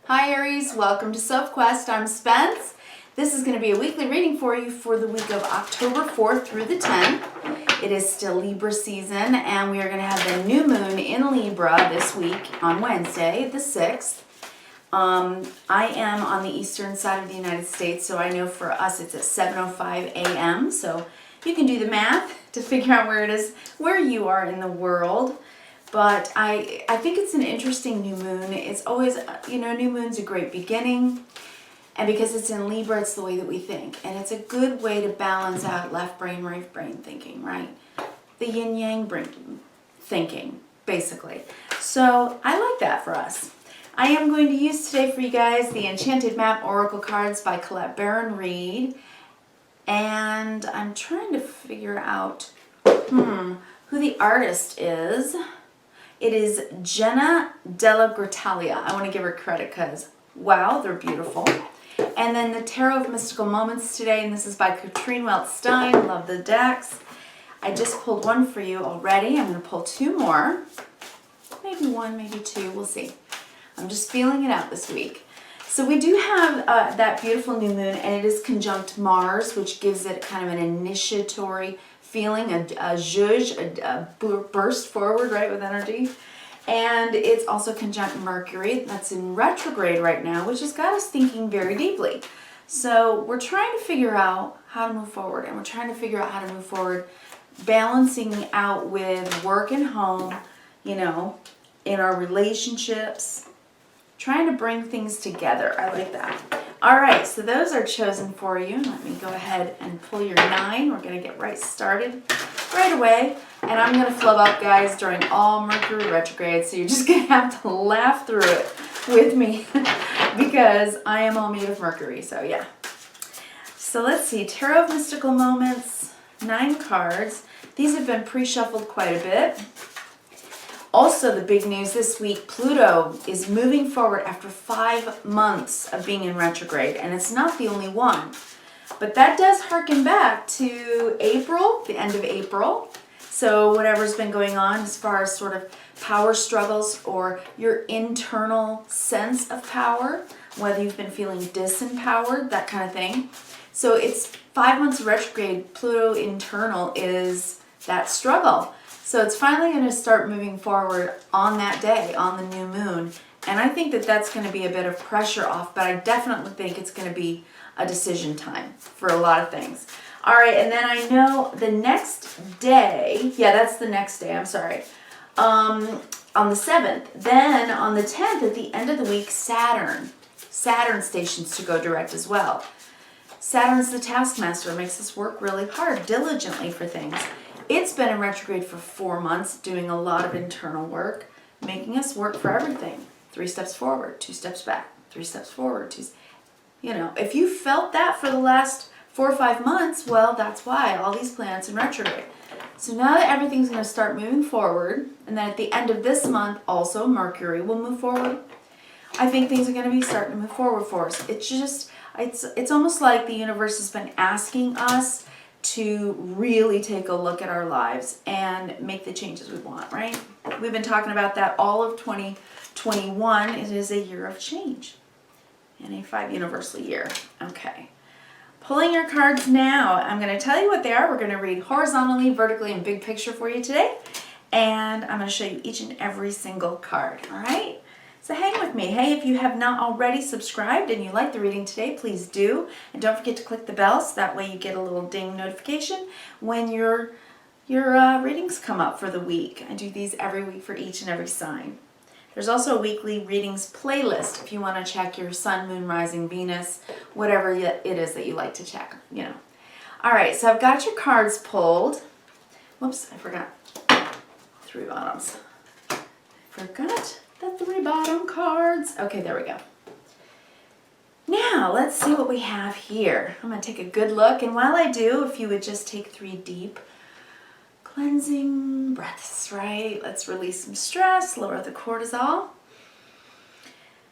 Hi Aries, welcome to Sophquest. I'm Spence. This is going to be a weekly reading for you for the week of October 4th through the 10th. It is still Libra season, and we are going to have the new moon in Libra this week on Wednesday, the 6th. I am on the eastern side of the United States, so I know for us it's at 7:05 a.m. So you can do the math to figure out where it is, where you are in the world. But I think it's an interesting new moon. It's always, new moon's a great beginning. And because it's in Libra, it's the way that we think. And it's a good way to balance out left brain, right brain thinking, right? The yin-yang brain thinking, basically. So I like that for us. I am going to use today for you guys the Enchanted Map Oracle cards by Colette Baron Reed. And I'm trying to figure out who the artist is. It is Jenna Della Gratalia. I want to give her credit because, wow, they're beautiful. And then the Tarot of Mystical Moments today, and this is by Katrine Weltstein. Love the decks. I just pulled one for you already. I'm going to pull two more. Maybe one, maybe two. We'll see. I'm just feeling it out this week. So we do have that beautiful new moon, and it is conjunct Mars, which gives it kind of an initiatory feeling, a zhuzh, a burst forward, right, with energy. And it's also conjunct Mercury, that's in retrograde right now, which has got us thinking very deeply. So we're trying to figure out how to move forward, and we're trying to figure out how to move forward, balancing out with work and home, in our relationships, trying to bring things together. I like that. All right, so those are chosen for you. Let me go ahead and pull your 9. We're going to get right started right away. And I'm going to flub out, guys, during all Mercury retrograde. So you're just going to have to laugh through it with me because I am all made of Mercury. So, yeah. So let's see. Tarot of Mystical Moments, 9 cards. These have been pre-shuffled quite a bit. Also, the big news this week, Pluto is moving forward after 5 months of being in retrograde, and it's not the only one. But that does harken back to April, the end of April. So whatever's been going on as far as sort of power struggles or your internal sense of power, whether you've been feeling disempowered, that kind of thing. So it's 5 months of retrograde. Pluto internal is that struggle. So it's finally going to start moving forward on that day, on the new moon. And I think that that's going to be a bit of pressure off, but I definitely think it's going to be a decision time for a lot of things. All right, and then I know the next day, yeah, that's the next day, I'm sorry, on the 7th. Then on the 10th, at the end of the week, Saturn stations to go direct as well. Saturn's the taskmaster, makes us work really hard, diligently for things. It's been in retrograde for 4 months, doing a lot of internal work, making us work for everything. 3 steps forward, 2 steps back, 3 steps forward, if you felt that for the last 4 or 5 months, well, that's why, all these planets in retrograde. So now that everything's going to start moving forward, and then at the end of this month, also, Mercury will move forward, I think things are going to be starting to move forward for us. It's almost like the universe has been asking us to really take a look at our lives and make the changes we want, right? We've been talking about that all of 2021. It is a year of change and a 5 universal year. Okay. Pulling your cards now. I'm going to tell you what they are. We're going to read horizontally, vertically, and big picture for you today. And I'm going to show you each and every single card, all right? So hang with me. Hey, if you have not already subscribed and you like the reading today, please do. And don't forget to click the bell so that way you get a little ding notification when your readings come up for the week. I do these every week for each and every sign. There's also a weekly readings playlist if you want to check your sun, moon, rising, Venus, whatever it is that you like to check, All right, so I've got your cards pulled. Whoops, I forgot. 3 bottoms. Forgot the 3 bottom cards. Okay, there we go. Now, let's see what we have here. I'm going to take a good look, and while I do, if you would just take 3 deep cleansing breaths, right? Let's release some stress, lower the cortisol,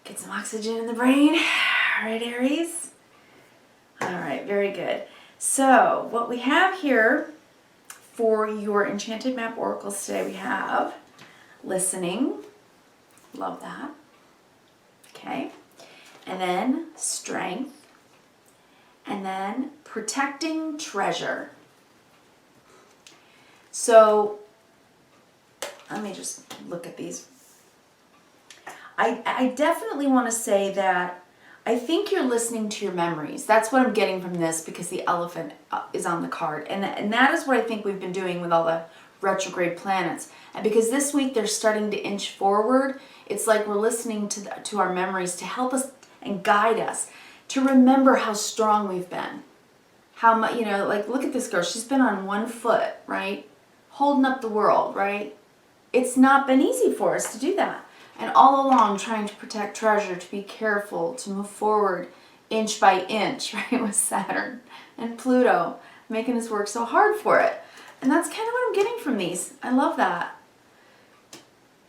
get some oxygen in the brain. All right, Aries? All right, very good. So, what we have here for your Enchanted Map Oracles today, we have listening. Love that. Okay. and then strength, and then protecting treasure. So let me just look at these. I definitely want to say that I think you're listening to your memories. That's what I'm getting from this, because the elephant is on the card. And that is what I think we've been doing with all the retrograde planets. And because this week they're starting to inch forward, it's like we're listening to our memories to help us and guide us to remember how strong we've been. How much, like, look at this girl. She's been on one foot, right? Holding up the world, right? It's not been easy for us to do that. And all along trying to protect treasure, to be careful, to move forward inch by inch, right? With Saturn and Pluto making us work so hard for it. And that's kind of what I'm getting from these. I love that.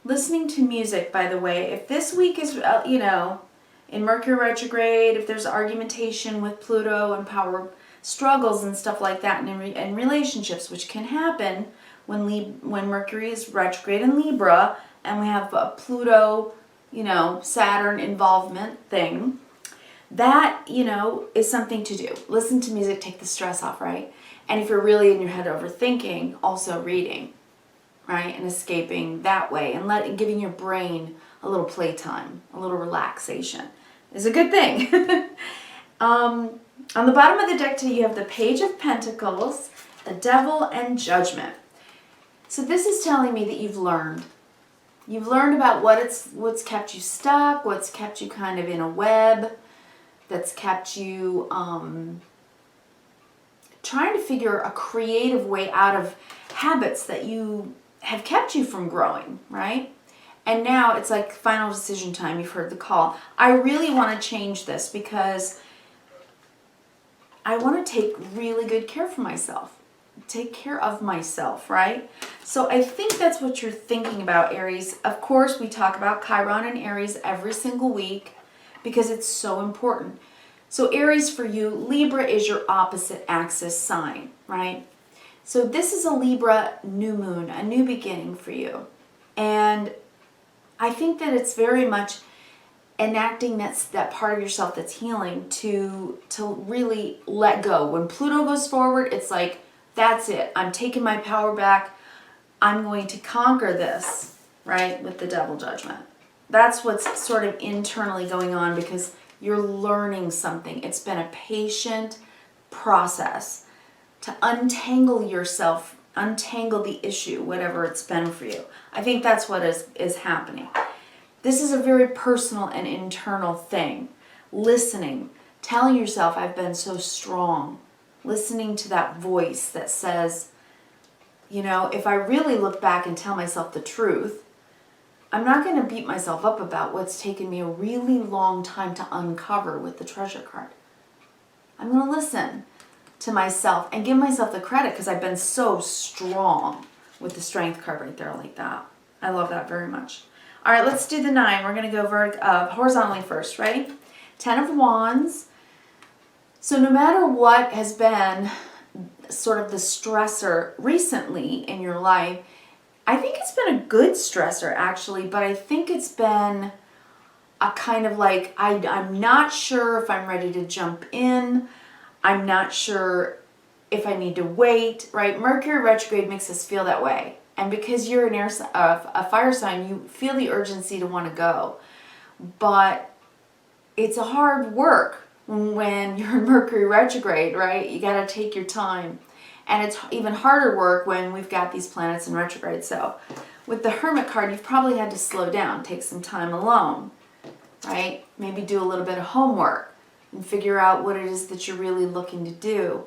Listening to music, by the way, if this week is, in Mercury retrograde, if there's argumentation with Pluto and power struggles and stuff like that, and relationships, which can happen when Mercury is retrograde in Libra, and we have a Pluto, Saturn involvement thing, that, is something to do. Listen to music, take the stress off, right? And if you're really in your head overthinking, also reading, right? And escaping that way, and giving your brain a little playtime, a little relaxation is a good thing. On the bottom of the deck today, you have the Page of Pentacles, the Devil, and Judgment. So this is telling me that you've learned. You've learned about what's kept you stuck, what's kept you kind of in a web, that's kept you trying to figure a creative way out of habits that have kept you from growing, right? And now it's like final decision time. You've heard the call. I really want to change this because I want to take really good care for myself. Take care of myself, right? So I think that's what you're thinking about, Aries. Of course, we talk about Chiron and Aries every single week because it's so important. So Aries for you, Libra is your opposite axis sign, right? So this is a Libra new moon, a new beginning for you. And I think that it's very much enacting that part of yourself that's healing to really let go. When Pluto goes forward, it's like, that's it. I'm taking my power back. I'm going to conquer this, right, with the Devil Judgment. That's what's sort of internally going on because you're learning something. It's been a patient process to untangle yourself, untangle the issue, whatever it's been for you. I think that's what is happening. This is a very personal and internal thing. Listening, telling yourself, I've been so strong. Listening to that voice that says, if I really look back and tell myself the truth, I'm not going to beat myself up about what's taken me a really long time to uncover with the Treasure card. I'm going to listen to myself and give myself the credit because I've been so strong with the Strength card right there like that. I love that very much. All right, let's do the 9. We're going to go horizontally first. Ready? 10 of Wands. So no matter what has been sort of the stressor recently in your life, I think it's been a good stressor actually, but I think it's been a kind of like, I'm not sure if I'm ready to jump in. I'm not sure if I need to wait, right? Mercury retrograde makes us feel that way. And because you're a fire sign, you feel the urgency to want to go. But it's a hard work when you're in Mercury retrograde, right? You got to take your time. And it's even harder work when we've got these planets in retrograde. So with the Hermit card, you've probably had to slow down, take some time alone, right? Maybe do a little bit of homework and figure out what it is that you're really looking to do.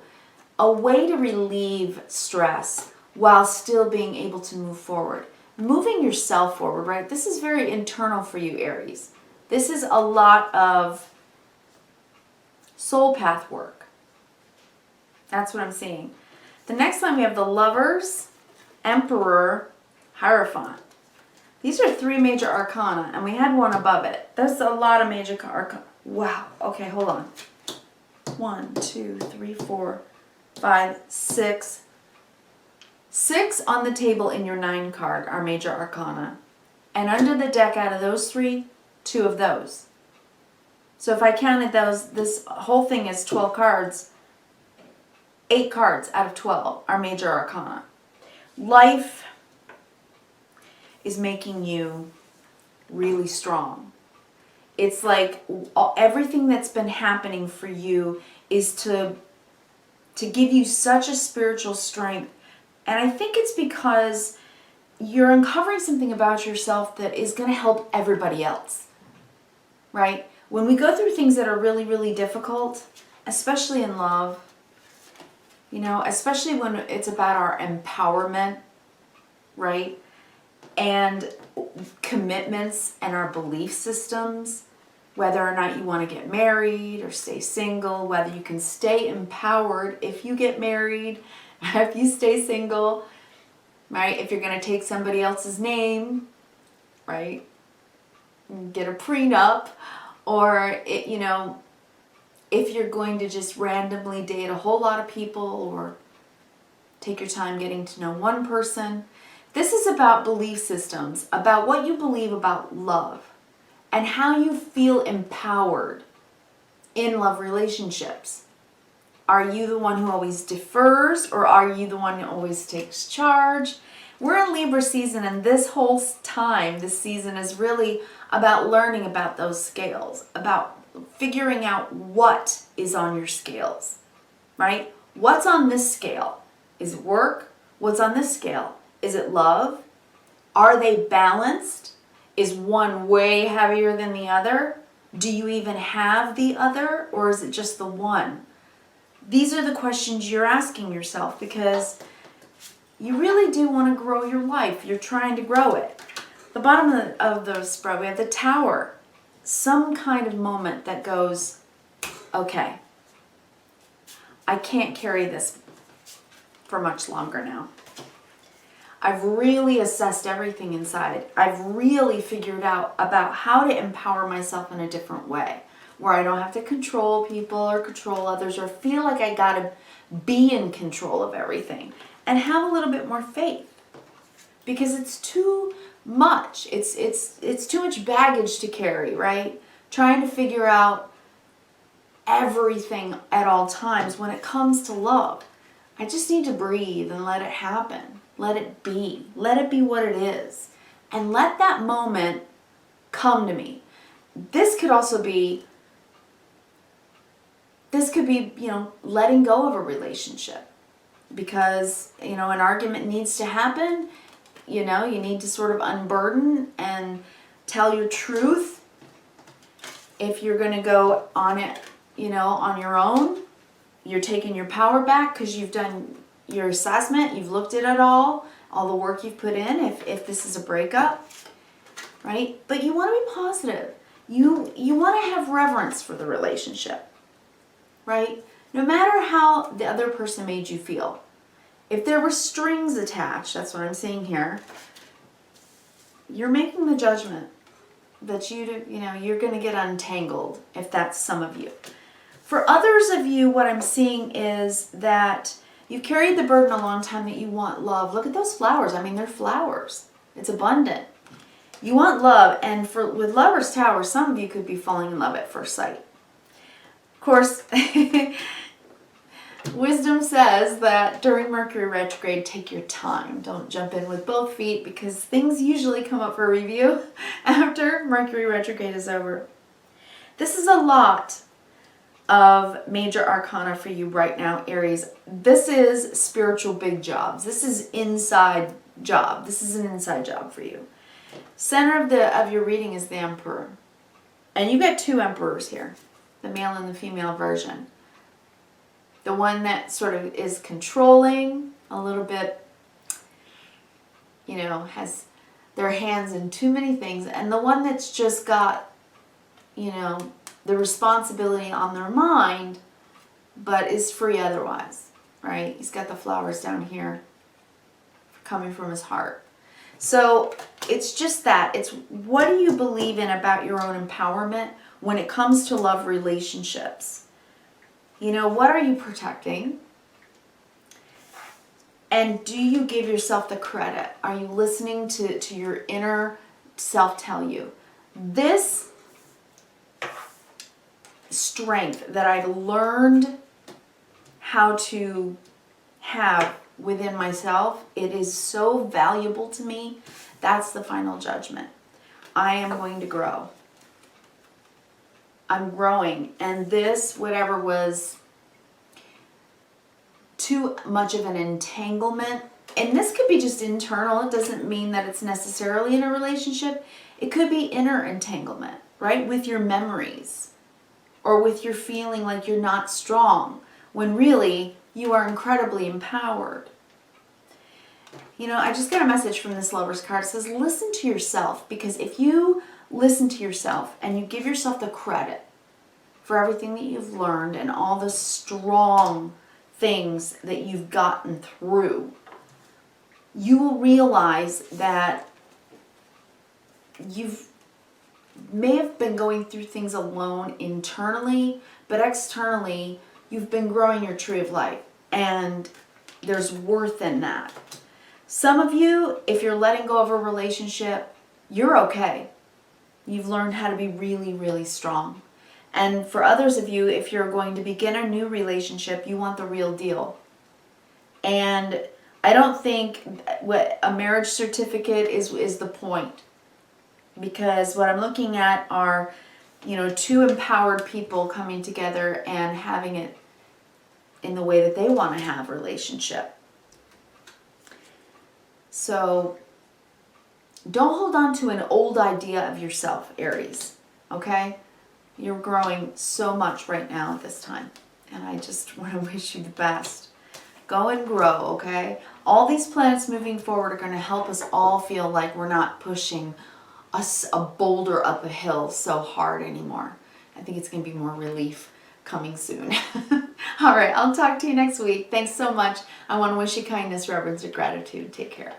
A way to relieve stress while still being able to move forward. Moving yourself forward, right? This is very internal for you, Aries. This is a lot of soul path work. That's what I'm seeing. The next one we have the Lovers, Emperor, Hierophant. These are 3 major arcana, and we had one above it. That's a lot of major arcana. Wow. Okay, hold on. 1, 2, 3, 4, 5, 6. 6 on the table in your 9 card are major arcana. And under the deck, out of those 3, 2 of those. So if I counted those, this whole thing is 12 cards. 8 cards out of 12 are major arcana. Life is making you really strong. It's like everything that's been happening for you is to give you such a spiritual strength. And I think it's because you're uncovering something about yourself that is going to help everybody else, right? When we go through things that are really, really difficult, especially in love, you know, especially when it's about our empowerment, right? And commitments and our belief systems, whether or not you want to get married or stay single, whether you can stay empowered if you get married, if you stay single, right? If you're going to take somebody else's name, right? Get a prenup, or, you know, if you're going to just randomly date a whole lot of people or take your time getting to know one person. This is about belief systems, about what you believe about love and how you feel empowered in love relationships. Are you the one who always defers, or are you the one who always takes charge? We're in Libra season, and this whole time, this season is really about learning about those scales, about figuring out what is on your scales, right? What's on this scale? Is it work? What's on this scale? Is it love? Are they balanced? Is one way heavier than the other? Do you even have the other, or is it just the one? These are the questions you're asking yourself because you really do want to grow your life. You're trying to grow it. The bottom of the spread, we have the Tower. Some kind of moment that goes, okay, I can't carry this for much longer now. I've really assessed everything inside. I've really figured out about how to empower myself in a different way, where I don't have to control people or control others or feel like I gotta be in control of everything, and have a little bit more faith, because it's too much. It's too much baggage to carry, right? Trying to figure out everything at all times when it comes to love. I just need to breathe and let it happen. Let it be. Let it be what it is. And let that moment come to me. This could be, you know, letting go of a relationship. Because, you know, an argument needs to happen. You know, you need to sort of unburden and tell your truth. If you're going to go on it, you know, on your own, you're taking your power back because you've done your assessment, you've looked at it all the work you've put in, if this is a breakup, right? But you want to be positive. You want to have reverence for the relationship, right? No matter how the other person made you feel. If there were strings attached, that's what I'm seeing here, you're making the judgment that you're going to get untangled, if that's some of you. For others of you, what I'm seeing is that you've carried the burden a long time that you want love. Look at those flowers. I mean, they're flowers. It's abundant. You want love, and with Lover's Tower, some of you could be falling in love at first sight. Of course, wisdom says that during Mercury retrograde, take your time. Don't jump in with both feet, because things usually come up for review after Mercury retrograde is over. This is a lot of major arcana for you right now, Aries. This is spiritual big jobs. This is inside job. This is an inside job for you. Center of your reading is the Emperor. And you get 2 emperors here, the male and the female version. The one that sort of is controlling, a little bit, you know, has their hands in too many things, and the one that's just got, you know, the responsibility on their mind, but is free otherwise, right? He's got the flowers down here coming from his heart. So it's just that. It's what do you believe in about your own empowerment when it comes to love relationships? You know, what are you protecting? And do you give yourself the credit? Are you listening to your inner self tell you? This strength that I've learned how to have within myself, it is so valuable to me. That's the final judgment. I am going to grow. I'm growing. And this, whatever was too much of an entanglement, and this could be just internal. It doesn't mean that it's necessarily in a relationship. It could be inner entanglement, right? With your memories or with your feeling like you're not strong when really you are incredibly empowered. You know, I just got a message from this Lover's card. It says, listen to yourself, because if you listen to yourself and you give yourself the credit for everything that you've learned and all the strong things that you've gotten through, you will realize that you've may have been going through things alone internally, but externally, you've been growing your tree of life, and there's worth in that. Some of you, if you're letting go of a relationship, you're okay. You've learned how to be really, really strong. And for others of you, if you're going to begin a new relationship, you want the real deal. And I don't think what a marriage certificate is the point. Because what I'm looking at are, you know, two empowered people coming together and having it in the way that they want to have a relationship. So don't hold on to an old idea of yourself, Aries, okay? You're growing so much right now at this time, and I just want to wish you the best. Go and grow, okay? All these planets moving forward are going to help us all feel like we're not pushing a boulder up a hill so hard anymore. I think it's going to be more relief coming soon. All right, I'll talk to you next week. Thanks so much. I want to wish you kindness, reverence, and gratitude. Take care.